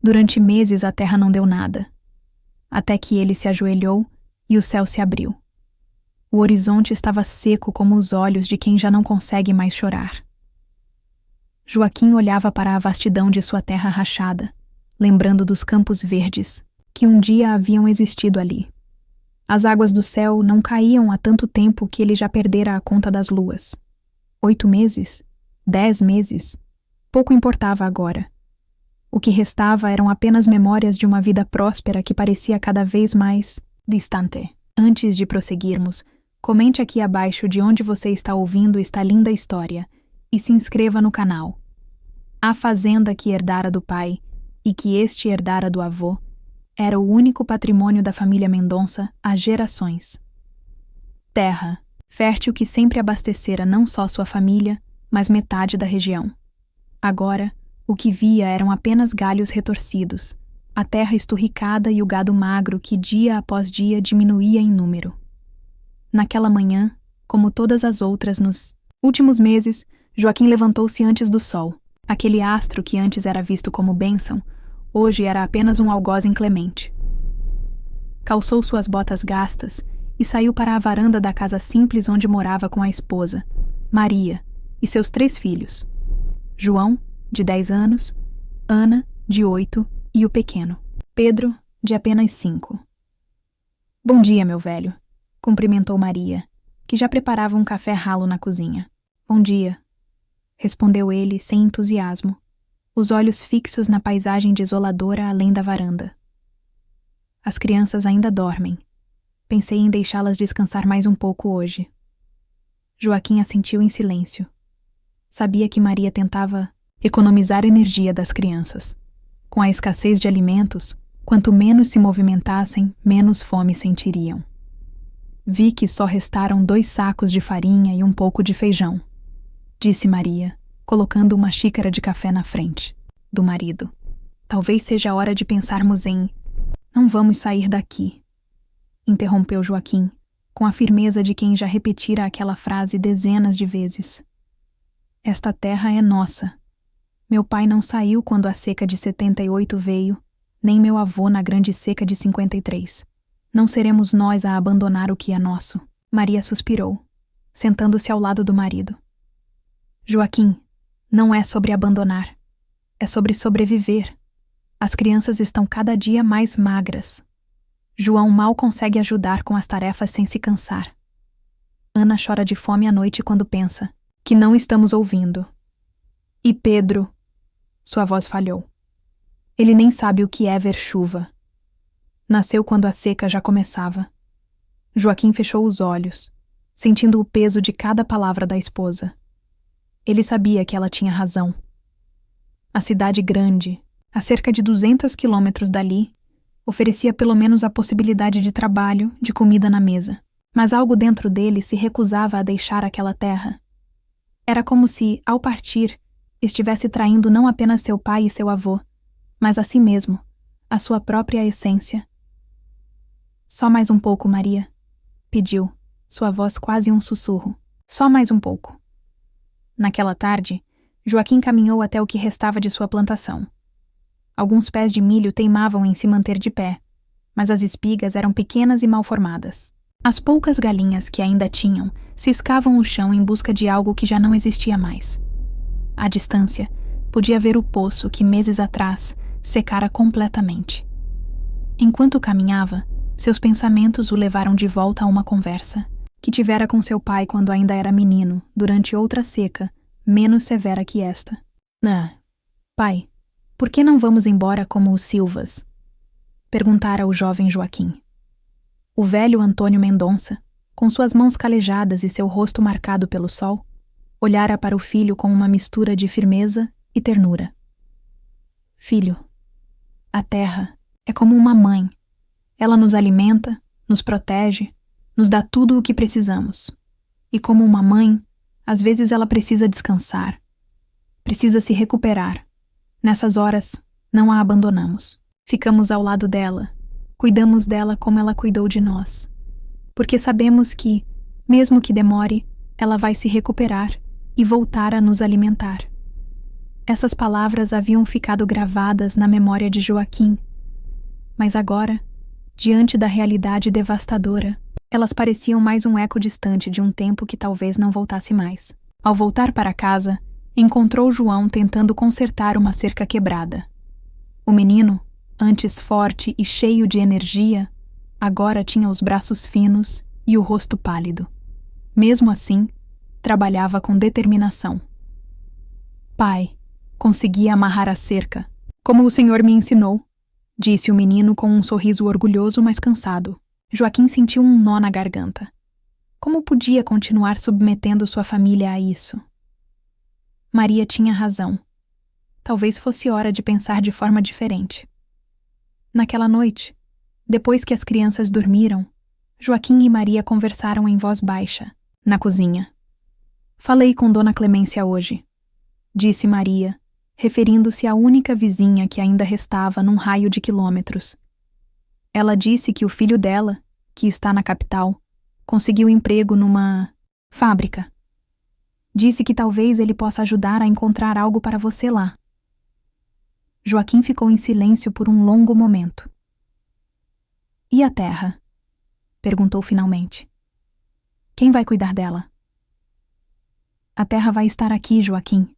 Durante meses a terra não deu nada, até que ele se ajoelhou e o céu se abriu. O horizonte estava seco como os olhos de quem já não consegue mais chorar. Joaquim olhava para a vastidão de sua terra rachada, lembrando dos campos verdes que um dia haviam existido ali. As águas do céu não caíam há tanto tempo que ele já perdera a conta das luas. 8 meses? 10 meses? Pouco importava agora. O que restava eram apenas memórias de uma vida próspera que parecia cada vez mais distante. Antes de prosseguirmos, comente aqui abaixo de onde você está ouvindo esta linda história e se inscreva no canal. A fazenda que herdara do pai e que este herdara do avô era o único patrimônio da família Mendonça há gerações. Terra, fértil que sempre abastecera não só sua família, mas metade da região. Agora, o que via eram apenas galhos retorcidos, a terra esturricada e o gado magro que dia após dia diminuía em número. Naquela manhã, como todas as outras nos últimos meses, Joaquim levantou-se antes do sol. Aquele astro que antes era visto como bênção, hoje era apenas um algoz inclemente. Calçou suas botas gastas e saiu para a varanda da casa simples onde morava com a esposa, Maria, e seus 3 filhos. João, de 10 anos, Ana, de 8, e o pequeno, Pedro, de apenas 5. Bom dia, meu velho, cumprimentou Maria, que já preparava um café ralo na cozinha. Bom dia, respondeu ele sem entusiasmo, os olhos fixos na paisagem desoladora além da varanda. As crianças ainda dormem. Pensei em deixá-las descansar mais um pouco hoje. Joaquim assentiu em silêncio. Sabia que Maria tentava economizar energia das crianças. Com a escassez de alimentos, quanto menos se movimentassem, menos fome sentiriam. Vi que só restaram 2 sacos de farinha e um pouco de feijão, disse Maria, colocando uma xícara de café na frente do marido. Talvez seja a hora de pensarmos em... Não vamos sair daqui, interrompeu Joaquim, com a firmeza de quem já repetira aquela frase dezenas de vezes. Esta terra é nossa. Meu pai não saiu quando a seca de 78 veio, nem meu avô na grande seca de 53. Não seremos nós a abandonar o que é nosso. Maria suspirou, sentando-se ao lado do marido. Joaquim, não é sobre abandonar. É sobre sobreviver. As crianças estão cada dia mais magras. João mal consegue ajudar com as tarefas sem se cansar. Ana chora de fome à noite quando pensa que não estamos ouvindo. E Pedro... Sua voz falhou. Ele nem sabe o que é ver chuva. Nasceu quando a seca já começava. Joaquim fechou os olhos, sentindo o peso de cada palavra da esposa. Ele sabia que ela tinha razão. A cidade grande, a cerca de 200 quilômetros dali, oferecia pelo menos a possibilidade de trabalho, de comida na mesa. Mas algo dentro dele se recusava a deixar aquela terra. Era como se, ao partir, estivesse traindo não apenas seu pai e seu avô, mas a si mesmo, a sua própria essência. Só mais um pouco, Maria, pediu, sua voz quase um sussurro. Só mais um pouco. Naquela tarde, Joaquim caminhou até o que restava de sua plantação. Alguns pés de milho teimavam em se manter de pé, mas as espigas eram pequenas e mal formadas. As poucas galinhas que ainda tinham ciscavam o chão em busca de algo que já não existia mais. À distância, podia ver o poço que meses atrás secara completamente. Enquanto caminhava, seus pensamentos o levaram de volta a uma conversa que tivera com seu pai quando ainda era menino, durante outra seca, menos severa que esta. Pai, por que não vamos embora como os Silvas? Perguntara o jovem Joaquim. O velho Antônio Mendonça, com suas mãos calejadas e seu rosto marcado pelo sol, olhara para o filho com uma mistura de firmeza e ternura. Filho, a terra é como uma mãe. Ela nos alimenta, nos protege, nos dá tudo o que precisamos. E como uma mãe, às vezes ela precisa descansar. Precisa se recuperar. Nessas horas, não a abandonamos. Ficamos ao lado dela, cuidamos dela como ela cuidou de nós. Porque sabemos que, mesmo que demore, ela vai se recuperar e voltar a nos alimentar. Essas palavras haviam ficado gravadas na memória de Joaquim. Mas agora, diante da realidade devastadora, elas pareciam mais um eco distante de um tempo que talvez não voltasse mais. Ao voltar para casa, encontrou João tentando consertar uma cerca quebrada. O menino, antes forte e cheio de energia, agora tinha os braços finos e o rosto pálido. Mesmo assim, trabalhava com determinação. Pai, consegui amarrar a cerca, como o senhor me ensinou, disse o menino com um sorriso orgulhoso, mas cansado. Joaquim sentiu um nó na garganta. Como podia continuar submetendo sua família a isso? Maria tinha razão. Talvez fosse hora de pensar de forma diferente. Naquela noite, depois que as crianças dormiram, Joaquim e Maria conversaram em voz baixa, na cozinha. Falei com Dona Clemência hoje, disse Maria, referindo-se à única vizinha que ainda restava num raio de quilômetros. Ela disse que o filho dela, que está na capital, conseguiu emprego numa fábrica. Disse que talvez ele possa ajudar a encontrar algo para você lá. Joaquim ficou em silêncio por um longo momento. E a terra? Perguntou finalmente. Quem vai cuidar dela? A terra vai estar aqui, Joaquim.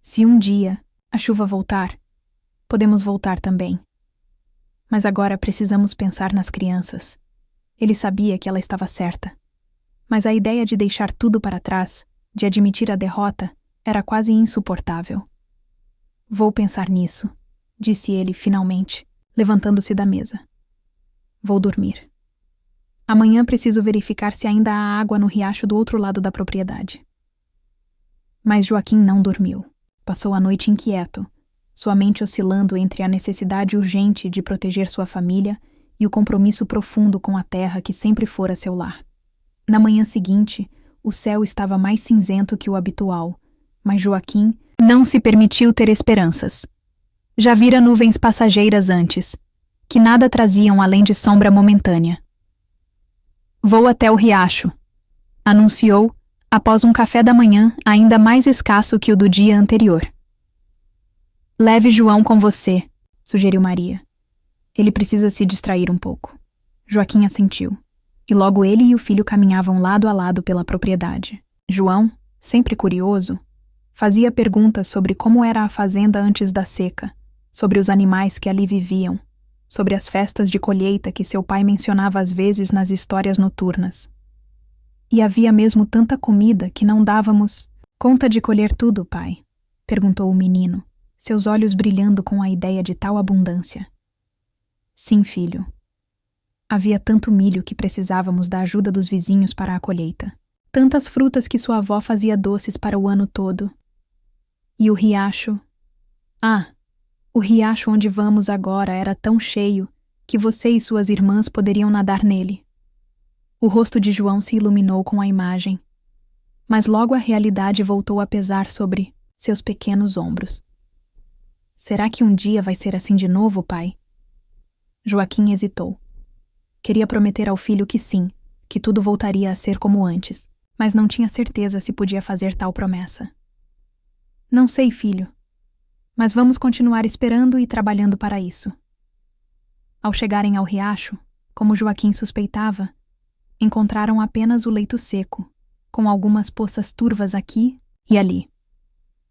Se um dia a chuva voltar, podemos voltar também. Mas agora precisamos pensar nas crianças. Ele sabia que ela estava certa. Mas a ideia de deixar tudo para trás, de admitir a derrota, era quase insuportável. Vou pensar nisso, disse ele finalmente, levantando-se da mesa. Vou dormir. Amanhã preciso verificar se ainda há água no riacho do outro lado da propriedade. Mas Joaquim não dormiu. Passou a noite inquieto, sua mente oscilando entre a necessidade urgente de proteger sua família e o compromisso profundo com a terra que sempre fora seu lar. Na manhã seguinte, o céu estava mais cinzento que o habitual, mas Joaquim não se permitiu ter esperanças. Já vira nuvens passageiras antes, que nada traziam além de sombra momentânea. Vou até o riacho, anunciou, após um café da manhã ainda mais escasso que o do dia anterior. Leve João com você, sugeriu Maria. Ele precisa se distrair um pouco. Joaquim assentiu, e logo ele e o filho caminhavam lado a lado pela propriedade. João, sempre curioso, fazia perguntas sobre como era a fazenda antes da seca, sobre os animais que ali viviam, sobre as festas de colheita que seu pai mencionava às vezes nas histórias noturnas. E havia mesmo tanta comida que não dávamos conta de colher tudo, pai? Perguntou o menino, seus olhos brilhando com a ideia de tal abundância. Sim, filho. Havia tanto milho que precisávamos da ajuda dos vizinhos para a colheita. Tantas frutas que sua avó fazia doces para o ano todo. E o riacho... o riacho onde vamos agora era tão cheio que você e suas irmãs poderiam nadar nele. O rosto de João se iluminou com a imagem, mas logo a realidade voltou a pesar sobre seus pequenos ombros. Será que um dia vai ser assim de novo, pai? Joaquim hesitou. Queria prometer ao filho que sim, que tudo voltaria a ser como antes, mas não tinha certeza se podia fazer tal promessa. Não sei, filho, mas vamos continuar esperando e trabalhando para isso. Ao chegarem ao riacho, como Joaquim suspeitava, encontraram apenas o leito seco, com algumas poças turvas aqui e ali.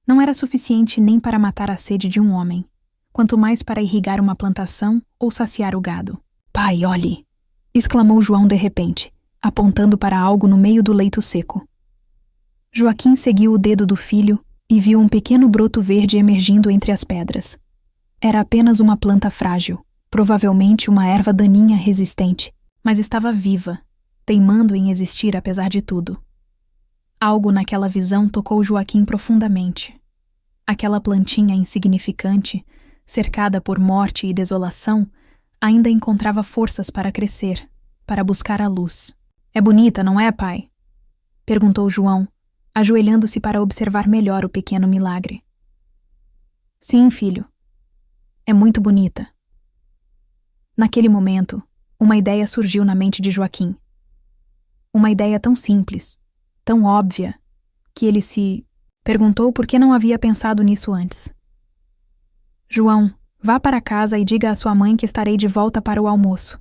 Não era suficiente nem para matar a sede de um homem, quanto mais para irrigar uma plantação ou saciar o gado. Pai, olhe! Exclamou João de repente, apontando para algo no meio do leito seco. Joaquim seguiu o dedo do filho e viu um pequeno broto verde emergindo entre as pedras. Era apenas uma planta frágil, provavelmente uma erva daninha resistente, mas estava viva, teimando em existir apesar de tudo. Algo naquela visão tocou Joaquim profundamente. Aquela plantinha insignificante, cercada por morte e desolação, ainda encontrava forças para crescer, para buscar a luz. É bonita, não é, pai? Perguntou João, ajoelhando-se para observar melhor o pequeno milagre. Sim, filho. É muito bonita. Naquele momento, uma ideia surgiu na mente de Joaquim. Uma ideia tão simples, tão óbvia, que ele se Perguntou por que não havia pensado nisso antes. João, vá para casa e diga à sua mãe que estarei de volta para o almoço,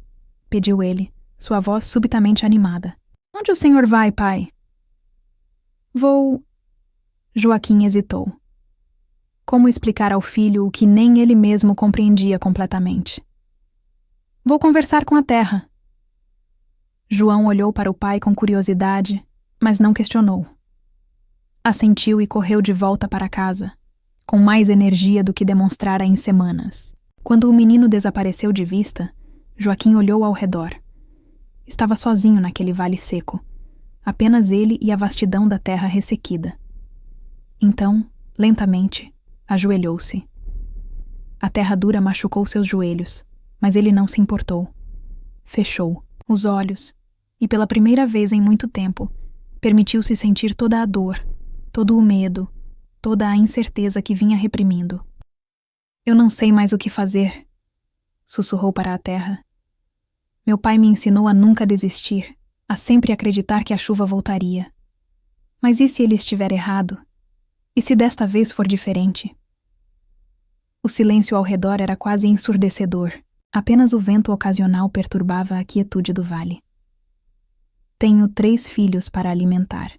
pediu ele, sua voz subitamente animada. Onde o senhor vai, pai? Vou... Joaquim hesitou. Como explicar ao filho o que nem ele mesmo compreendia completamente? Vou conversar com a terra. João olhou para o pai com curiosidade, mas não questionou. Assentiu e correu de volta para casa, com mais energia do que demonstrara em semanas. Quando o menino desapareceu de vista, Joaquim olhou ao redor. Estava sozinho naquele vale seco, apenas ele e a vastidão da terra ressequida. Então, lentamente, ajoelhou-se. A terra dura machucou seus joelhos, mas ele não se importou. Fechou os olhos e, pela primeira vez em muito tempo, permitiu-se sentir toda a dor, todo o medo, toda a incerteza que vinha reprimindo. Eu não sei mais o que fazer, sussurrou para a terra. Meu pai me ensinou a nunca desistir, a sempre acreditar que a chuva voltaria. Mas e se ele estiver errado? E se desta vez for diferente? O silêncio ao redor era quase ensurdecedor. Apenas o vento ocasional perturbava a quietude do vale. Tenho 3 filhos para alimentar,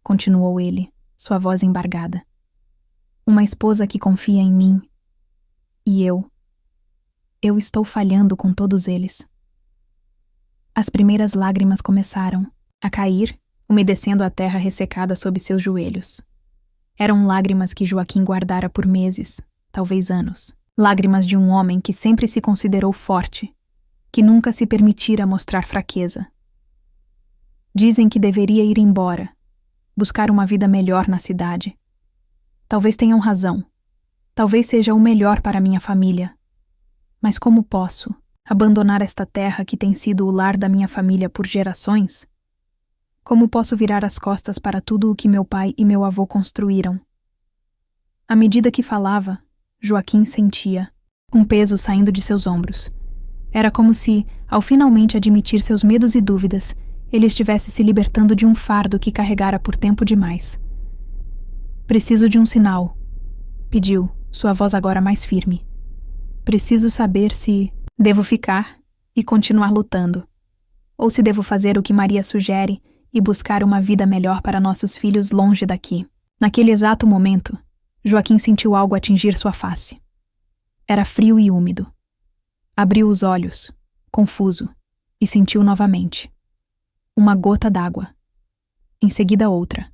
continuou ele, sua voz embargada. Uma esposa que confia em mim. E eu estou falhando com todos eles. As primeiras lágrimas começaram a cair, umedecendo a terra ressecada sob seus joelhos. Eram lágrimas que Joaquim guardara por meses, talvez anos. Lágrimas de um homem que sempre se considerou forte, que nunca se permitira mostrar fraqueza. Dizem que deveria ir embora, buscar uma vida melhor na cidade. Talvez tenham razão. Talvez seja o melhor para minha família. Mas como posso abandonar esta terra que tem sido o lar da minha família por gerações? Como posso virar as costas para tudo o que meu pai e meu avô construíram? À medida que falava, Joaquim sentia um peso saindo de seus ombros. Era como se, ao finalmente admitir seus medos e dúvidas, ele estivesse se libertando de um fardo que carregara por tempo demais. Preciso de um sinal, pediu, sua voz agora mais firme. Preciso saber se devo ficar e continuar lutando, ou se devo fazer o que Maria sugere e buscar uma vida melhor para nossos filhos longe daqui. Naquele exato momento, Joaquim sentiu algo atingir sua face. Era frio e úmido. Abriu os olhos, confuso, e sentiu novamente. Uma gota d'água. Em seguida outra,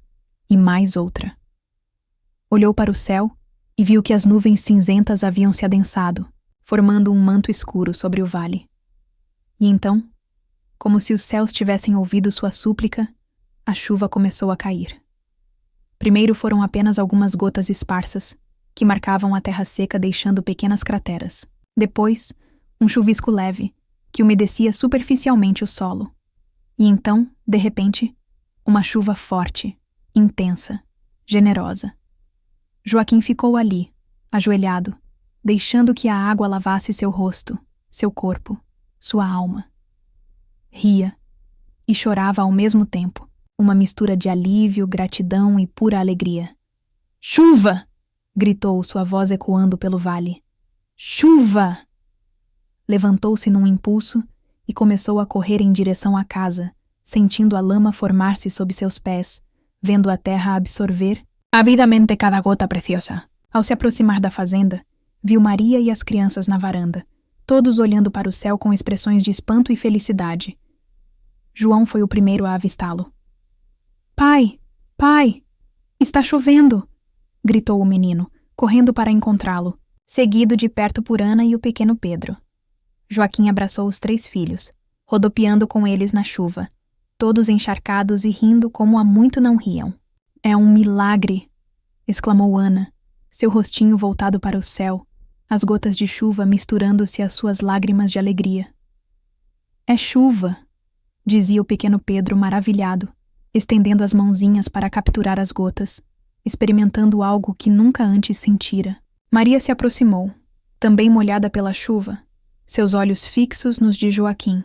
e mais outra. Olhou para o céu e viu que as nuvens cinzentas haviam se adensado, formando um manto escuro sobre o vale. E então, como se os céus tivessem ouvido sua súplica, a chuva começou a cair. Primeiro foram apenas algumas gotas esparsas, que marcavam a terra seca deixando pequenas crateras. Depois, um chuvisco leve, que umedecia superficialmente o solo. E então, de repente, uma chuva forte, intensa, generosa. Joaquim ficou ali, ajoelhado, deixando que a água lavasse seu rosto, seu corpo, sua alma. Ria e chorava ao mesmo tempo, uma mistura de alívio, gratidão e pura alegria. Chuva! Gritou, sua voz ecoando pelo vale. Chuva! Levantou-se num impulso e começou a correr em direção à casa, sentindo a lama formar-se sob seus pés, vendo a terra absorver avidamente cada gota preciosa. Ao se aproximar da fazenda, viu Maria e as crianças na varanda, todos olhando para o céu com expressões de espanto e felicidade. João foi o primeiro a avistá-lo. Pai! Pai! Está chovendo! Gritou o menino, correndo para encontrá-lo, seguido de perto por Ana e o pequeno Pedro. Joaquim abraçou os 3 filhos, rodopiando com eles na chuva, todos encharcados e rindo como há muito não riam. É um milagre! Exclamou Ana, seu rostinho voltado para o céu, as gotas de chuva misturando-se às suas lágrimas de alegria. É chuva! Dizia o pequeno Pedro maravilhado, estendendo as mãozinhas para capturar as gotas, experimentando algo que nunca antes sentira. Maria se aproximou, também molhada pela chuva, seus olhos fixos nos de Joaquim.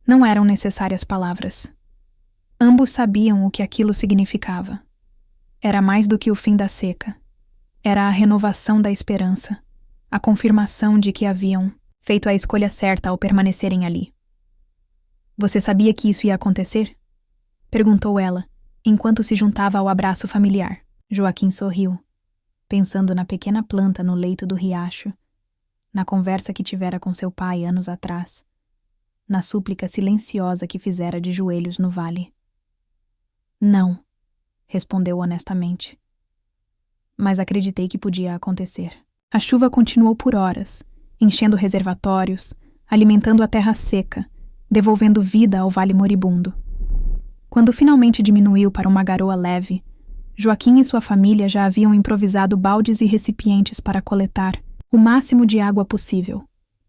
Não eram necessárias palavras. Ambos sabiam o que aquilo significava. Era mais do que o fim da seca. Era a renovação da esperança, a confirmação de que haviam feito a escolha certa ao permanecerem ali. Você sabia que isso ia acontecer? Perguntou ela, enquanto se juntava ao abraço familiar. Joaquim sorriu, pensando na pequena planta no leito do riacho, na conversa que tivera com seu pai anos atrás, na súplica silenciosa que fizera de joelhos no vale. Não, respondeu honestamente. Mas acreditei que podia acontecer. A chuva continuou por horas, enchendo reservatórios, alimentando a terra seca, devolvendo vida ao vale moribundo. Quando finalmente diminuiu para uma garoa leve, Joaquim e sua família já haviam improvisado baldes e recipientes para coletar o máximo de água possível.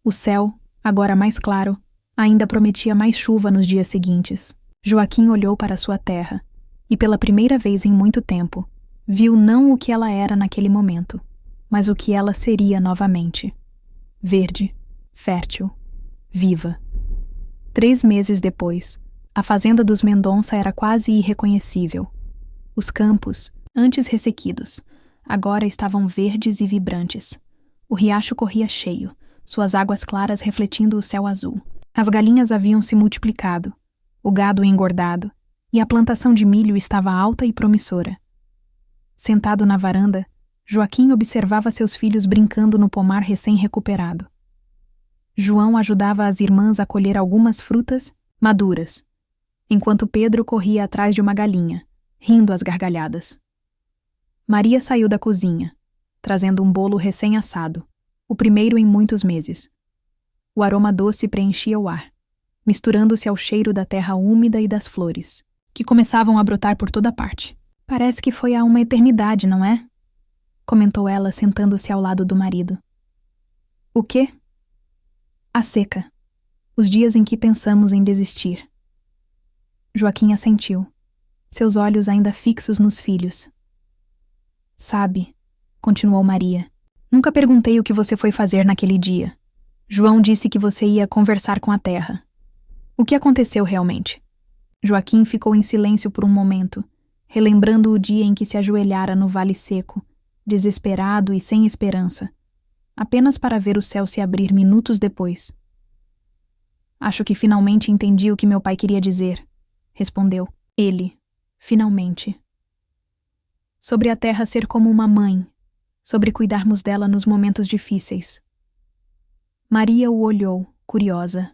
O céu, agora mais claro, ainda prometia mais chuva nos dias seguintes. Joaquim olhou para sua terra e, pela primeira vez em muito tempo, viu não o que ela era naquele momento, mas o que ela seria novamente. Verde, fértil, viva. 3 meses depois, a fazenda dos Mendonça era quase irreconhecível. Os campos, antes ressequidos, agora estavam verdes e vibrantes. O riacho corria cheio, suas águas claras refletindo o céu azul. As galinhas haviam se multiplicado, o gado engordado, e a plantação de milho estava alta e promissora. Sentado na varanda, Joaquim observava seus filhos brincando no pomar recém-recuperado. João ajudava as irmãs a colher algumas frutas maduras, enquanto Pedro corria atrás de uma galinha, rindo às gargalhadas. Maria saiu da cozinha, trazendo um bolo recém-assado, o primeiro em muitos meses. O aroma doce preenchia o ar, misturando-se ao cheiro da terra úmida e das flores, que começavam a brotar por toda parte. Parece que foi há uma eternidade, não é? Comentou ela, sentando-se ao lado do marido. O quê? A seca. Os dias em que pensamos em desistir. Joaquim assentiu, seus olhos ainda fixos nos filhos. Sabe, continuou Maria, nunca perguntei o que você foi fazer naquele dia. João disse que você ia conversar com a terra. O que aconteceu realmente? Joaquim ficou em silêncio por um momento, relembrando o dia em que se ajoelhara no vale seco, desesperado e sem esperança, apenas para ver o céu se abrir minutos depois. Acho que finalmente entendi o que meu pai queria dizer, respondeu ele, finalmente. Sobre a terra ser como uma mãe, sobre cuidarmos dela nos momentos difíceis. Maria o olhou, curiosa.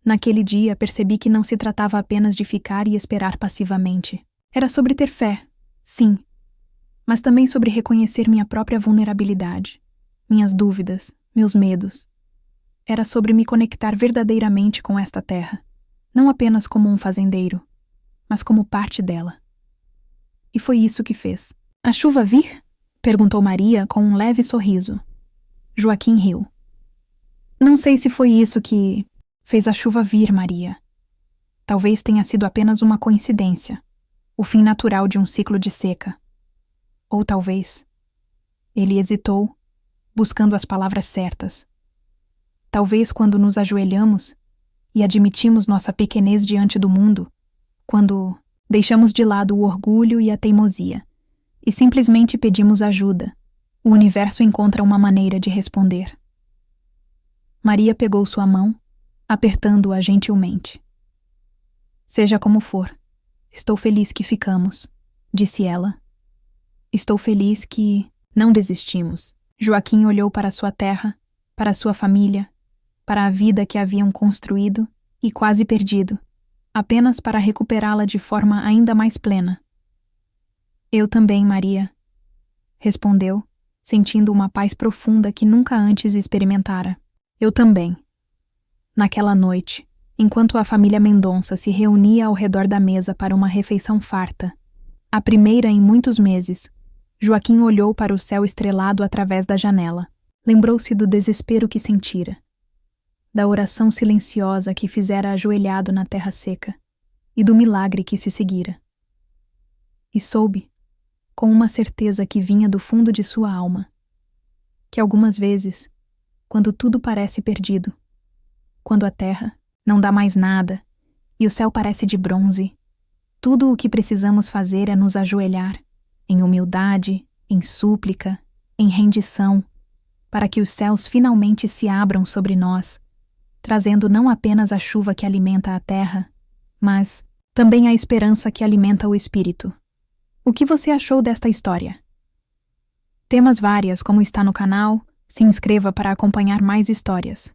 Naquele dia percebi que não se tratava apenas de ficar e esperar passivamente. Era sobre ter fé, sim, mas também sobre reconhecer minha própria vulnerabilidade, minhas dúvidas, meus medos. Era sobre me conectar verdadeiramente com esta terra, não apenas como um fazendeiro, mas como parte dela. E foi isso que fez. A chuva vir? Perguntou Maria com um leve sorriso. Joaquim riu. Não sei se foi isso que fez a chuva vir, Maria. Talvez tenha sido apenas uma coincidência, o fim natural de um ciclo de seca. Ou talvez... Ele hesitou, buscando as palavras certas. Talvez quando nos ajoelhamos e admitimos nossa pequenez diante do mundo, quando deixamos de lado o orgulho e a teimosia e simplesmente pedimos ajuda, o universo encontra uma maneira de responder. Maria pegou sua mão, apertando-a gentilmente. Seja como for, estou feliz que ficamos, disse ela. Estou feliz que não desistimos. Joaquim olhou para sua terra, para sua família, para a vida que haviam construído e quase perdido, apenas para recuperá-la de forma ainda mais plena. Eu também, Maria, respondeu, sentindo uma paz profunda que nunca antes experimentara. Eu também. Naquela noite, enquanto a família Mendonça se reunia ao redor da mesa para uma refeição farta, a primeira em muitos meses, Joaquim olhou para o céu estrelado através da janela. Lembrou-se do desespero que sentira, da oração silenciosa que fizera ajoelhado na terra seca e do milagre que se seguira. E soube, com uma certeza que vinha do fundo de sua alma, que algumas vezes, quando tudo parece perdido, quando a terra não dá mais nada e o céu parece de bronze, Tudo o que precisamos fazer é nos ajoelhar, em humildade, em súplica, em rendição, para que os céus finalmente se abram sobre nós, trazendo não apenas a chuva que alimenta a terra, mas também a esperança que alimenta o espírito. O que você achou desta história? Temas várias, como está no canal, se inscreva para acompanhar mais histórias.